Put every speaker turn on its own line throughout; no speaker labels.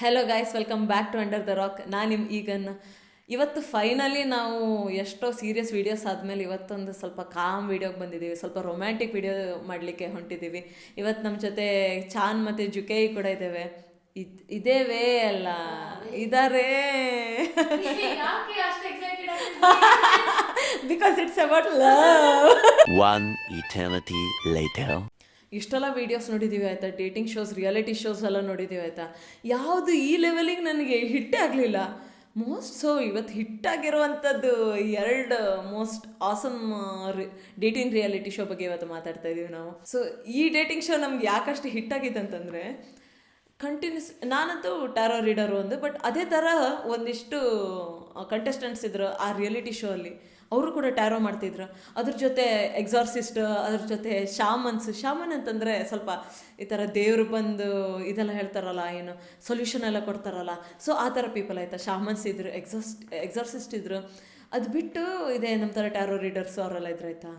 Hello guys, welcome back to under the rock. ನಾನು ನಿಮ್ಮ ಈಗನ್. ಇವತ್ತು ಫೈನಲಿ ನಾವು ಎಷ್ಟೋ ಸೀರಿಯಸ್ ವೀಡಿಯೋಸ್ ಆದಮೇಲೆ ಇವತ್ತೊಂದು ಸ್ವಲ್ಪ ಕಾಮ್ ವೀಡಿಯೋಗೆ ಬಂದಿದ್ದೀವಿ. ಸ್ವಲ್ಪ ರೊಮ್ಯಾಂಟಿಕ್ ವಿಡಿಯೋ ಮಾಡಲಿಕ್ಕೆ ಹೊಂಟಿದ್ದೀವಿ. ಇವತ್ತು ನಮ್ಮ ಜೊತೆ ಚಾನ್ ಮತ್ತು ಜುಕೈ ಕೂಡ ಇದ್ದೇವೆ. ಇದೇವೇ ಅಲ್ಲ, ಇದಾರೆ. Because it's about love.
One eternity later.
ಇಷ್ಟೆಲ್ಲ ವೀಡಿಯೋಸ್ ನೋಡಿದ್ದೀವಿ ಆಯಿತಾ, ಡೇಟಿಂಗ್ ಶೋಸ್, ರಿಯಾಲಿಟಿ ಶೋಸ್ ಎಲ್ಲ ನೋಡಿದ್ದೀವಿ ಆಯಿತಾ. ಯಾವುದು ಈ ಲೆವೆಲಿಗೆ ನನಗೆ ಹಿಟ್ಟೇ ಆಗಲಿಲ್ಲ. ಇವತ್ತು ಹಿಟ್ಟಾಗಿರುವಂಥದ್ದು ಎರಡು most awesome dating reality show ಬಗ್ಗೆ ಇವತ್ತು ಮಾತಾಡ್ತಾ ಇದ್ದೀವಿ ನಾವು. ಸೊ ಈ ಡೇಟಿಂಗ್ ಶೋ ನಮ್ಗೆ ಯಾಕಷ್ಟು ಹಿಟ್ಟಾಗಿದೆ ಅಂತಂದರೆ, ಕಂಟಿನ್ಯೂಸ್ ನಾನಂತೂ ಟ್ಯಾರೋ ರೀಡರು ಒಂದು, ಬಟ್ ಅದೇ ಥರ ಒಂದಿಷ್ಟು ಕಂಟೆಸ್ಟೆಂಟ್ಸ್ ಇದ್ರು ಆ ರಿಯಾಲಿಟಿ ಶೋ ಅಲ್ಲಿ. ಅವರು ಕೂಡ ಟ್ಯಾರೋ ಮಾಡ್ತಿದ್ರು. ಅದ್ರ ಜೊತೆ ಎಕ್ಸಾರ್ಸಿಸ್ಟ್, ಅದ್ರ ಜೊತೆ ಶಾಮನ್ ಅಂತಂದರೆ ಸ್ವಲ್ಪ ಈ ಥರ ದೇವರು ಬಂದು ಇದೆಲ್ಲ ಹೇಳ್ತಾರಲ್ಲ, ಏನು ಸೊಲ್ಯೂಷನ್ ಎಲ್ಲ ಕೊಡ್ತಾರಲ್ಲ, ಸೊ ಆ ಥರ ಪೀಪಲ್ ಆಯಿತಾ. ಶಾಮನ್ಸ್ ಇದ್ರು, ಎಕ್ಸಾರ್ಸಿಸ್ಟ್ ಇದ್ರು. ಅದು ಬಿಟ್ಟು ಇದೆ ನಮ್ಮ ಥರ ಟ್ಯಾರೋ ರೀಡರ್ಸ್ ಅವರೆಲ್ಲ ಇದ್ರು ಆಯಿತಾ.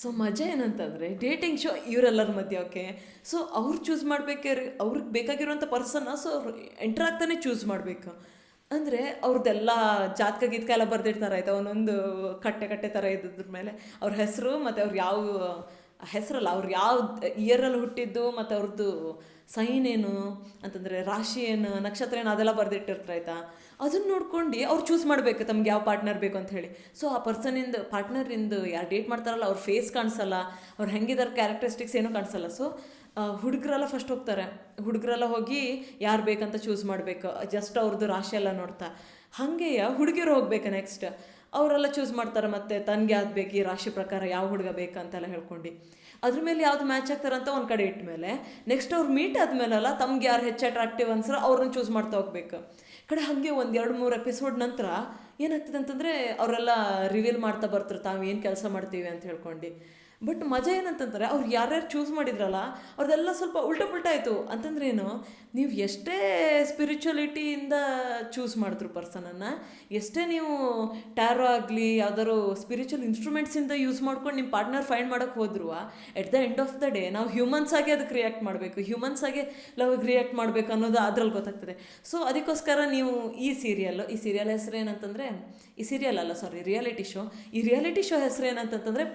ಸೊ ಮಜಾ ಏನಂತಂದರೆ, ಡೇಟಿಂಗ್ ಶೋ ಇವರೆಲ್ಲರ ಮಧ್ಯೆ ಓಕೆ. ಸೊ ಅವ್ರು ಚೂಸ್ ಅವ್ರಿಗೆ ಬೇಕಾಗಿರುವಂಥ ಪರ್ಸನ್ನ ಸೊ ಅವ್ರು ಎಂಟ್ರ್ ಆಗ್ತಾನೆ ಚೂಸ್ ಮಾಡಬೇಕು. ಅಂದರೆ ಅವ್ರದ್ದೆಲ್ಲ ಜಾತಕ ಗೀತಕ ಎಲ್ಲ ಬರೆದಿರ್ತಾರೆ ಆಯಿತಾ, ಒಂದೊಂದು ಕಟ್ಟೆ ಥರ ಇದ್ದಿದ್ರ ಮೇಲೆ ಅವ್ರ ಹೆಸರು ಮತ್ತು ಅವ್ರು ಯಾವ ಹೆಸರಲ್ಲ, ಅವ್ರು ಯಾವ ಇಯರಲ್ಲಿ ಹುಟ್ಟಿದ್ದು ಮತ್ತು ಅವ್ರದ್ದು ಸೈನ್ ಏನು ಅಂತಂದರೆ ರಾಶಿ ಏನು, ನಕ್ಷತ್ರ ಏನು, ಅದೆಲ್ಲ ಬರೆದಿಟ್ಟಿರ್ತಾರೆ ಆಯಿತಾ. ಅದನ್ನು ನೋಡ್ಕೊಂಡು ಅವ್ರು ಚೂಸ್ ಮಾಡಬೇಕು ತಮ್ಗೆ ಯಾವ ಪಾರ್ಟ್ನರ್ ಬೇಕು ಅಂತ ಹೇಳಿ. ಸೊ ಆ ಪಾರ್ಟ್ನರಿಂದು ಯಾರು ಡೇಟ್ ಮಾಡ್ತಾರಲ್ಲ ಅವ್ರ ಫೇಸ್ ಕಾಣಿಸಲ್ಲ, ಅವ್ರು ಹೆಂಗಿದಾರೆ ಕ್ಯಾರೆಕ್ಟರಿಸ್ಟಿಕ್ಸ್ ಏನೂ ಕಾಣಿಸಲ್ಲ. ಸೊ ಹುಡುಗರೆಲ್ಲ ಫಸ್ಟ್ ಹೋಗ್ತಾರೆ. ಹುಡುಗರೆಲ್ಲ ಹೋಗಿ ಯಾರು ಬೇಕಂತ ಚೂಸ್ ಮಾಡಬೇಕು, ಜಸ್ಟ್ ಅವ್ರದ್ದು ರಾಶಿ ಎಲ್ಲ ನೋಡ್ತಾ. ಹಾಗೆ ಹುಡುಗಿರು ಹೋಗ್ಬೇಕು ನೆಕ್ಸ್ಟ್. ಅವರೆಲ್ಲ ಚೂಸ್ ಮಾಡ್ತಾರೆ ಮತ್ತೆ ತನಗೆ ಯಾವ್ದು ಬೇಕು, ಈ ರಾಶಿ ಪ್ರಕಾರ ಯಾವ ಹುಡುಗ ಬೇಕಂತೆಲ್ಲ ಹೇಳ್ಕೊಂಡು ಅದ್ರ ಮೇಲೆ ಯಾವ್ದು ಮ್ಯಾಚ್ ಆಗ್ತಾರಂತ ಒಂದು ಕಡೆ ಇಟ್ಟ ಮೇಲೆ ನೆಕ್ಸ್ಟ್ ಅವ್ರು ಮೀಟ್ ಆದಮೇಲೆಲ್ಲ ತಮ್ಗೆ ಯಾರು ಹೆಚ್ಚು ಅಟ್ರಾಕ್ಟಿವ್ ಅನ್ಸರೋ ಅವ್ರನ್ನ ಚೂಸ್ ಮಾಡ್ತಾ ಹೋಗ್ಬೇಕು. ಕಡೆ ಹಾಗೆ ಒಂದು 2-3 ಎಪಿಸೋಡ್ ನಂತರ ಏನಾಗ್ತದೆ ಅಂತಂದರೆ ಅವರೆಲ್ಲ ರಿವೀಲ್ ಮಾಡ್ತಾ ಬರ್ತಾರೆ ತಾವು ಏನು ಕೆಲಸ ಮಾಡ್ತೀವಿ ಅಂತ ಹೇಳ್ಕೊಂಡು. ಬಟ್ ಮಜಾ ಏನಂತಂದರೆ ಅವ್ರು ಯಾರ್ಯಾರು ಚೂಸ್ ಮಾಡಿದ್ರಲ್ಲ ಅವ್ರದ್ದೆಲ್ಲ ಸ್ವಲ್ಪ ಉಲ್ಟಾ ಆಯಿತು. ಅಂತಂದ್ರೆ ಏನು, ನೀವು ಎಷ್ಟೇ ಸ್ಪಿರಿಚುವಲಿಟಿಯಿಂದ ಚೂಸ್ ಮಾಡಿದ್ರು ಪರ್ಸನನ್ನು, ಎಷ್ಟೇ ನೀವು ಟ್ಯಾರೋ ಆಗಲಿ ಯಾವ್ದಾದ್ರು ಸ್ಪಿರಿಚುವಲ್ ಇನ್ಸ್ಟ್ರೂಮೆಂಟ್ಸಿಂದ ಯೂಸ್ ಮಾಡ್ಕೊಂಡು ನಿಮ್ಮ ಪಾರ್ಟ್ನರ್ ಫೈಂಡ್ ಮಾಡೋಕ್ಕೆ ಹೋದ್ರು, at the end of the day ನಾವು ಹ್ಯೂಮನ್ಸ್ ಆಗಿ ಅದಕ್ಕೆ ರಿಯಾಕ್ಟ್ ಮಾಡಬೇಕು, ಹ್ಯೂಮನ್ಸ್ ಆಗಿ ಲವ್ಗೆ ರಿಯಾಕ್ಟ್ ಮಾಡಬೇಕು ಅನ್ನೋದು ಅದ್ರಲ್ಲಿ ಗೊತ್ತಾಗ್ತದೆ. ಸೊ ಅದಕ್ಕೋಸ್ಕರ ನೀವು ಈ ಸೀರಿಯಲ್ ಹೆಸರು ಏನಂತಂದರೆ, ರಿಯಾಲಿಟಿ ಶೋ ಹೆಸರು ಏನಂತಂದರೆ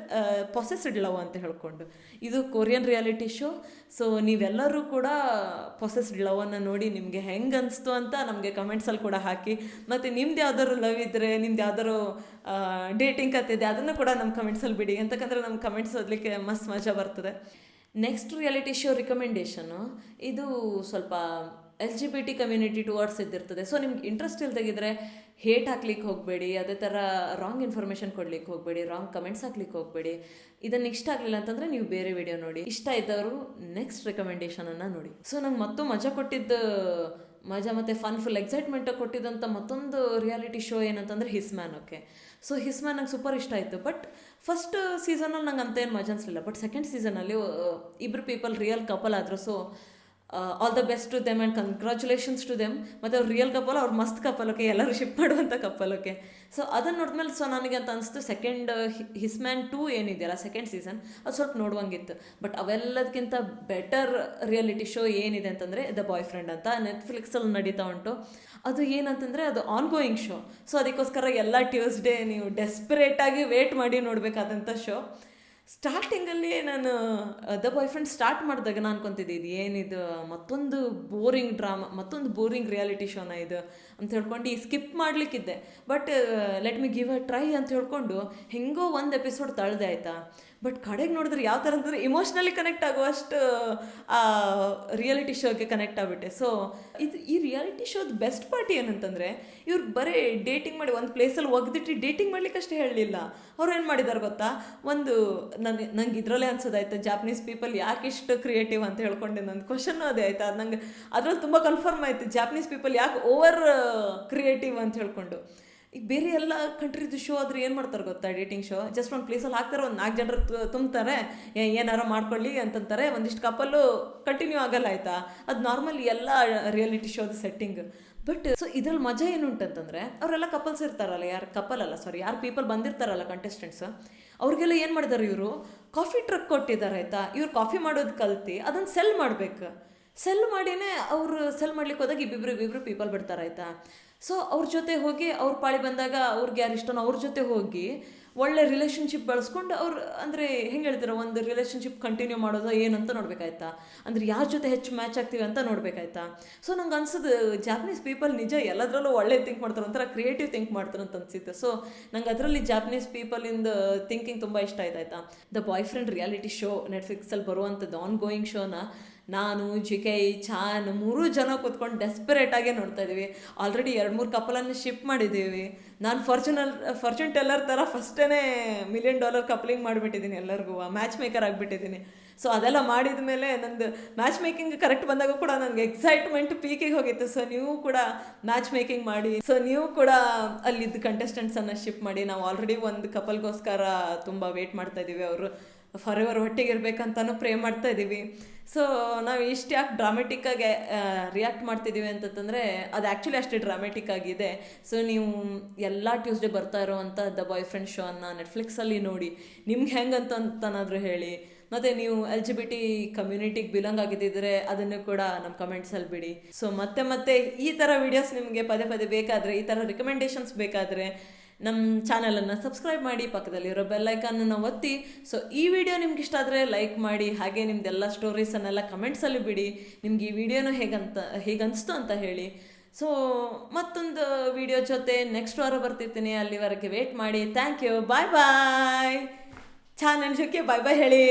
ಪೊಸೆಸ್ಡ್ ಲವ್ ಅಂತ ಹೇಳ್ಕೊಂಡು. ಇದು ಕೊರಿಯನ್ ರಿಯಾಲಿಟಿ ಶೋ. ಸೊ ನೀವೆಲ್ಲರೂ ಕೂಡ ಪೊಸೆಸ್ಡ್ ಲವನ್ನು ನೋಡಿ ನಿಮಗೆ ಹೆಂಗೆ ಅನಿಸ್ತು ಅಂತ ನಮಗೆ ಕಮೆಂಟ್ಸಲ್ಲಿ ಕೂಡ ಹಾಕಿ. ಮತ್ತು ನಿಮ್ದು ಯಾವ್ದಾದ್ರು ಲವ್ ಇದ್ದರೆ, ನಿಮ್ದು ಯಾವ್ದಾದ್ರು ಡೇಟಿಂಗ್ ಕತೆ ಇದೆ, ಅದನ್ನು ಕೂಡ ನಮ್ಮ ಕಮೆಂಟ್ಸಲ್ಲಿ ಬಿಡಿ. ಅಂತಕ್ಕಂದ್ರೆ ನಮ್ಮ ಕಮೆಂಟ್ಸ್ ಓದಲಿಕ್ಕೆ ಮಸ್ತ್ ಮಜಾ ಬರ್ತದೆ. ನೆಕ್ಸ್ಟ್ ರಿಯಾಲಿಟಿ ಶೋ ರಿಕಮೆಂಡೇಷನು, ಇದು ಸ್ವಲ್ಪ LGBT ಕಮ್ಯುನಿಟಿ ಟುವರ್ಡ್ಸ್ ಇದ್ದಿರ್ತದೆ. ಸೊ ನಿಮ್ಗೆ ಇಂಟ್ರೆಸ್ಟ್ ಇಲ್ದಾಗಿದ್ರೆ ಹೇಟ್ ಹಾಕ್ಲಿಕ್ಕೆ ಹೋಗಬೇಡಿ, ಅದೇ ಥರ ರಾಂಗ್ ಇನ್ಫಾರ್ಮೇಷನ್ ಕೊಡ್ಲಿಕ್ಕೆ ಹೋಗಬೇಡಿ, ರಾಂಗ್ ಕಮೆಂಟ್ಸ್ ಹಾಕ್ಲಿಕ್ಕೆ ಹೋಗಬೇಡಿ. ಇದನ್ನು ಇಷ್ಟ ಆಗಲಿಲ್ಲ ಅಂತಂದರೆ ನೀವು ಬೇರೆ ವಿಡಿಯೋ ನೋಡಿ. ಇಷ್ಟ ಇದ್ದವರು ನೆಕ್ಸ್ಟ್ ರೆಕಮೆಂಡೇಷನನ್ನು ನೋಡಿ. ಸೊ ನಂಗೆ ಮತ್ತೂ ಮಜಾ ಮತ್ತು ಫುಲ್ ಎಕ್ಸೈಟ್ಮೆಂಟ್ ಕೊಟ್ಟಿದ್ದಂಥ ಮತ್ತೊಂದು ರಿಯಾಲಿಟಿ ಶೋ ಏನಂತಂದರೆ ಹಿಸ್ಮ್ಯಾನ್. ಓಕೆ, ಸೊ ಹಿಸ್ಮ್ಯಾನ್ ನಂಗೆ ಸೂಪರ್ ಇಷ್ಟ ಆಯಿತು. ಬಟ್ ಫಸ್ಟ್ ಸೀಸನಲ್ಲಿ ನಂಗೆ ಅಂತ ಏನು ಮಜಾ ಅನಿಸಲಿಲ್ಲ. ಬಟ್ ಸೆಕೆಂಡ್ ಸೀಸನಲ್ಲಿ ಇಬ್ಬರು ಪೀಪಲ್ ರಿಯಲ್ ಕಪಲ್ ಆದರು. So all the best to them and congratulations to them. ಮತ್ತು ಅವ್ರು ರಿಯಲ್ ಕಪಲ್, ಅವ್ರು ಮಸ್ತ್ ಕಪಲ್. ಓಕೆ, ಎಲ್ಲರೂ ಶಿಪ್ ಮಾಡುವಂಥ ಕಪಲ್. ಓಕೆ, ಸೊ ಅದನ್ನು ನೋಡಿದ್ಮೇಲೆ ಸೊ ನನಗೆ ಅಂತ ಅನಿಸ್ತು ಸೆಕೆಂಡ್ ಹಿಸ್ಮ್ಯಾನ್ 2 ಏನಿದೆಯಲ್ಲ ಸೆಕೆಂಡ್ ಸೀಸನ್, ಅದು ಸ್ವಲ್ಪ ನೋಡುವಂಗಿತ್ತು. ಬಟ್ ಅವೆಲ್ಲದಕ್ಕಿಂತ ಬೆಟರ್ ರಿಯಾಲಿಟಿ ಶೋ ಏನಿದೆ ಅಂತಂದರೆ ದ ಬಾಯ್ ಫ್ರೆಂಡ್ ಅಂತ ನೆಟ್ಫ್ಲಿಕ್ಸಲ್ಲಿ ನಡೀತಾ ಉಂಟು. ಅದು ಏನಂತಂದರೆ ಅದು ಆನ್ ಗೋಯಿಂಗ್ ಶೋ. ಸೊ ಅದಕ್ಕೋಸ್ಕರ ಎಲ್ಲ ಟ್ಯೂಸ್ಡೇ ನೀವು ಡೆಸ್ಪರೇಟಾಗಿ ವೇಟ್ ಮಾಡಿ ನೋಡಬೇಕಾದಂಥ ಶೋ. ಸ್ಟಾರ್ಟಿಂಗಲ್ಲಿ ನಾನು ದ ಬಾಯ್ ಫ್ರೆಂಡ್ ಸ್ಟಾರ್ಟ್ ಮಾಡಿದಾಗ ನಾನು ಅನ್ಕೊತಿದ್ದೆ ಇದು ಏನಿದು ಮತ್ತೊಂದು ಬೋರಿಂಗ್ ರಿಯಾಲಿಟಿ ಶೋನ ಇದು ಅಂತ ಹೇಳ್ಕೊಂಡು ಸ್ಕಿಪ್ ಮಾಡಲಿಕ್ಕಿದ್ದೆ. But let me give a try ಅಂತ ಹೇಳ್ಕೊಂಡು ಹೆಂಗೋ ಒಂದು ಎಪಿಸೋಡ್ ತಳ್ದೆ ಆಯಿತಾ. ಬಟ್ ಕಡೆಗೆ ನೋಡಿದ್ರೆ ಯಾವ ಥರ ಅಂತಂದರೆ ಇಮೋಷ್ನಲಿ ಕನೆಕ್ಟ್ ಆಗುವಷ್ಟು ಆ ರಿಯಾಲಿಟಿ ಶೋಗೆ ಕನೆಕ್ಟ್ ಆಗಿಬಿಟ್ಟೆ. ಸೊ ಈ ರಿಯಾಲಿಟಿ ಶೋದ ಬೆಸ್ಟ್ ಪಾರ್ಟ್ ಏನಂತಂದರೆ, ಇವ್ರು ಬರೀ ಡೇಟಿಂಗ್ ಮಾಡಿ ಒಂದು ಪ್ಲೇಸಲ್ಲಿ ಒಗ್ದಿಟ್ಟು ಡೇಟಿಂಗ್ ಮಾಡ್ಲಿಕ್ಕಷ್ಟೇ ಹೇಳಲಿಲ್ಲ. ಅವ್ರು ಏನು ಮಾಡಿದಾರೆ ಗೊತ್ತಾ, ನಂಗೆ ಇದರಲ್ಲೇ ಅನ್ಸೋದಾಯ್ತು, ಜಾಪನೀಸ್ ಪೀಪಲ್ ಯಾಕೆ ಇಷ್ಟು ಕ್ರಿಯೇಟಿವ್ ಅಂತ ಹೇಳ್ಕೊಂಡೆ. ನನ್ನ ಕ್ವಶನ್ನು ಅದೇ ಆಯಿತಾ. ಅದು ನಂಗೆ ಅದ್ರಲ್ಲಿ ತುಂಬ ಕನ್ಫರ್ಮ್ ಆಯಿತು, ಜಾಪನೀಸ್ ಪೀಪಲ್ ಯಾಕೆ ಓವರ್ ಕ್ರಿಯೇಟಿವ್ ಅಂತ ಹೇಳ್ಕೊಂಡು. ಈಗ ಬೇರೆ ಎಲ್ಲ ಕಂಟ್ರಿದು ಶೋ ಆದರೆ ಏನು ಮಾಡ್ತಾರೆ ಗೊತ್ತಾ, ಡೇಟಿಂಗ್ ಶೋ ಜಸ್ಟ್ ಒಂದು ಪ್ಲೇಸಲ್ಲಿ ಹಾಕ್ತಾರೆ, ಒಂದು 4 ಜನರು ತುಂಬ್ತಾರೆ, ಏನಾರು ಮಾಡ್ಕೊಳ್ಳಿ ಅಂತಂತಾರೆ, ಒಂದಿಷ್ಟು ಕಪಲ್ಲು ಕಂಟಿನ್ಯೂ ಆಗಲ್ಲ ಆಯಿತಾ. ಅದು ನಾರ್ಮಲಿ ಎಲ್ಲ ರಿಯಾಲಿಟಿ ಶೋದು ಸೆಟ್ಟಿಂಗ್. ಬಟ್ ಸೊ ಇದ್ರಲ್ಲಿ ಮಜಾ ಏನು ಉಂಟಂತಂದರೆ, ಅವರೆಲ್ಲ ಕಪಲ್ಸ್ ಇರ್ತಾರಲ್ಲ, ಯಾರು ಪೀಪಲ್ ಬಂದಿರ್ತಾರಲ್ಲ ಕಂಟೆಸ್ಟೆಂಟ್ಸ್, ಅವ್ರಿಗೆಲ್ಲ ಏನು ಮಾಡಿದಾರೆ ಇವರು ಕಾಫಿ ಟ್ರಕ್ ಕೊಟ್ಟಿದ್ದಾರೆ ಆಯಿತಾ. ಇವ್ರು ಕಾಫಿ ಮಾಡೋದು ಕಲ್ತು ಅದನ್ನು ಸೆಲ್ ಮಾಡಬೇಕು. ಸೆಲ್ ಮಾಡಿನೇ ಅವರು ಸೆಲ್ ಮಾಡ್ಲಿಕ್ಕೆ ಹೋದಾಗ ಇಬ್ಬಿಬ್ರು ಪೀಪಲ್ ಬಿಡ್ತಾರೆ ಆಯಿತಾ. ಸೊ ಅವ್ರ ಜೊತೆ ಹೋಗಿ ಅವ್ರ ಪಾಳಿ ಬಂದಾಗ ಅವ್ರಿಗೆ ಯಾರು ಇಷ್ಟನೋ ಅವ್ರ ಜೊತೆ ಹೋಗಿ ಒಳ್ಳೆ ರಿಲೇಷನ್ಶಿಪ್ ಬೆಳೆಸ್ಕೊಂಡು ಅವ್ರು ಅಂದರೆ ಹೆಂಗೆ ಹೇಳ್ತಾರೆ, ಒಂದು ರಿಲೇಷನ್ಶಿಪ್ ಕಂಟಿನ್ಯೂ ಮಾಡೋದು ಏನಂತ ನೋಡ್ಬೇಕಾಯ್ತಾ, ಅಂದರೆ ಯಾರ ಜೊತೆ ಹೆಚ್ಚು ಮ್ಯಾಚ್ ಆಗ್ತೀವಿ ಅಂತ ನೋಡ್ಬೇಕಾಯ್ತಾ. ಸೊ ನಂಗೆ ಅನ್ಸೋದು ಜಾಪನೀಸ್ ಪೀಪಲ್ ನಿಜ ಎಲ್ಲದರಲ್ಲೂ ಒಳ್ಳೆ ಥಿಂಕ್ ಮಾಡ್ತಾರೆ, ಒಂಥರ ಕ್ರಿಯೇಟಿವ್ ಥಿಂಕ್ ಮಾಡ್ತಾರೆ ಅಂತ ಅನ್ಸಿತ್ತು. ಸೊ ನಂಗೆ ಅದರಲ್ಲಿ ಜಾಪನೀಸ್ ಪೀಪಲಿಂದ ಥಿಂಕಿಂಗ್ ತುಂಬ ಇಷ್ಟ ಆಯ್ತಾಯ್ತಾ. The boyfriend reality show ನೆಟ್ಫ್ಲಿಕ್ಸಲ್ಲಿ ಬರುವಂಥದ್ದು ಆನ್ ಗೋಯಿಂಗ್ ಶೋನ ನಾನು ಜಿಕೈ ಚಾನ್ 3 ಜನ ಕೂತ್ಕೊಂಡು ಡೆಸ್ಪರೇಟಾಗೇ ನೋಡ್ತಾ ಇದ್ದೀವಿ. ಆಲ್ರೆಡಿ 2-3 ಕಪಲನ್ನು ಶಿಪ್ ಮಾಡಿದ್ದೀವಿ. ನಾನು ಫಾರ್ಚೂನ್ ಟೆಲ್ಲರ್ ಥರ ಫಸ್ಟೇ $1 million ಕಪ್ಲಿಂಗ್ ಮಾಡಿಬಿಟ್ಟಿದ್ದೀನಿ, ಎಲ್ಲರಿಗೂ ಮ್ಯಾಚ್ ಮೇಕರ್ ಆಗಿಬಿಟ್ಟಿದ್ದೀನಿ. ಸೊ ಅದೆಲ್ಲ ಮಾಡಿದ ಮೇಲೆ ನಂದು ಮ್ಯಾಚ್ ಮೇಕಿಂಗ್ ಕರೆಕ್ಟ್ ಬಂದಾಗ ಕೂಡ ನನಗೆ ಎಕ್ಸೈಟ್ಮೆಂಟ್ ಪೀಕಿಗೆ ಹೋಗಿತ್ತು. ಸೊ ನೀವು ಕೂಡ ಮ್ಯಾಚ್ ಮೇಕಿಂಗ್ ಮಾಡಿ, ಸೊ ನೀವು ಕೂಡ ಅಲ್ಲಿದ್ದ ಕಂಟೆಸ್ಟೆಂಟ್ಸನ್ನು ಶಿಪ್ ಮಾಡಿ. ನಾವು ಆಲ್ರೆಡಿ ಒಂದು ಕಪಲ್ಗೋಸ್ಕರ ತುಂಬ ವೇಟ್ ಮಾಡ್ತಾ ಇದ್ದೀವಿ, ಅವರು ಫಾರೆವರ್ ಒಟ್ಟಿಗೆ ಇರಬೇಕಂತನೂ ಪ್ರೇ ಮಾಡ್ತಾ ಇದ್ದೀವಿ. ಸೊ ನಾವು ಇಷ್ಟು ಯಾಕೆ ಡ್ರಾಮೆಟಿಕ್ಕಾಗಿ ರಿಯಾಕ್ಟ್ ಮಾಡ್ತಿದ್ದೀವಿ ಅಂತಂದರೆ ಅದು ಆ್ಯಕ್ಚುಲಿ ಅಷ್ಟೇ ಡ್ರಾಮೆಟಿಕ್ ಆಗಿದೆ. ಸೊ ನೀವು ಎಲ್ಲ ಟ್ಯೂಸ್ಡೇ ಬರ್ತಾ ಇರೋವಂಥ ದ ಬಾಯ್ ಫ್ರೆಂಡ್ ಶೋನ ನೆಟ್ಫ್ಲಿಕ್ಸಲ್ಲಿ ನೋಡಿ, ನಿಮ್ಗೆ ಹೆಂಗಂತನಾದರೂ ಹೇಳಿ. ಮತ್ತು ನೀವು LGBT ಕಮ್ಯುನಿಟಿಗೆ ಬಿಲಾಂಗ್ ಆಗಿದ್ದಿದ್ರೆ ಅದನ್ನು ಕೂಡ ನಮ್ಮ ಕಮೆಂಟ್ಸಲ್ಲಿ ಬಿಡಿ. ಸೊ ಮತ್ತೆ ಈ ಥರ ವೀಡಿಯೋಸ್ ನಿಮಗೆ ಪದೇ ಬೇಕಾದರೆ, ಈ ಥರ ರಿಕಮೆಂಡೇಷನ್ಸ್ ಬೇಕಾದರೆ ನಮ್ಮ ಚಾನಲನ್ನು ಸಬ್ಸ್ಕ್ರೈಬ್ ಮಾಡಿ, ಪಕ್ಕದಲ್ಲಿರೋ ಬೆಲ್ಲೈಕನ್ನ ಒತ್ತಿ. ಸೊ ಈ ವಿಡಿಯೋ ನಿಮ್ಗೆ ಇಷ್ಟ ಆದರೆ ಲೈಕ್ ಮಾಡಿ, ಹಾಗೆ ನಿಮ್ದೆಲ್ಲ ಸ್ಟೋರೀಸನ್ನೆಲ್ಲ ಕಮೆಂಟ್ಸಲ್ಲಿ ಬಿಡಿ. ನಿಮ್ಗೆ ಈ ವಿಡಿಯೋನು ಹೇಗನ್ನಿಸ್ತು ಅಂತ ಹೇಳಿ. ಸೊ ಮತ್ತೊಂದು ವಿಡಿಯೋ ಜೊತೆ ನೆಕ್ಸ್ಟ್ ವಾರ ಬರ್ತಿರ್ತೀನಿ, ಅಲ್ಲಿವರೆಗೆ ವೇಟ್ ಮಾಡಿ. Thank you, bye. ಚಾನಲ್ ಜೊತೆ ಬಾಯ್ ಹೇಳಿ.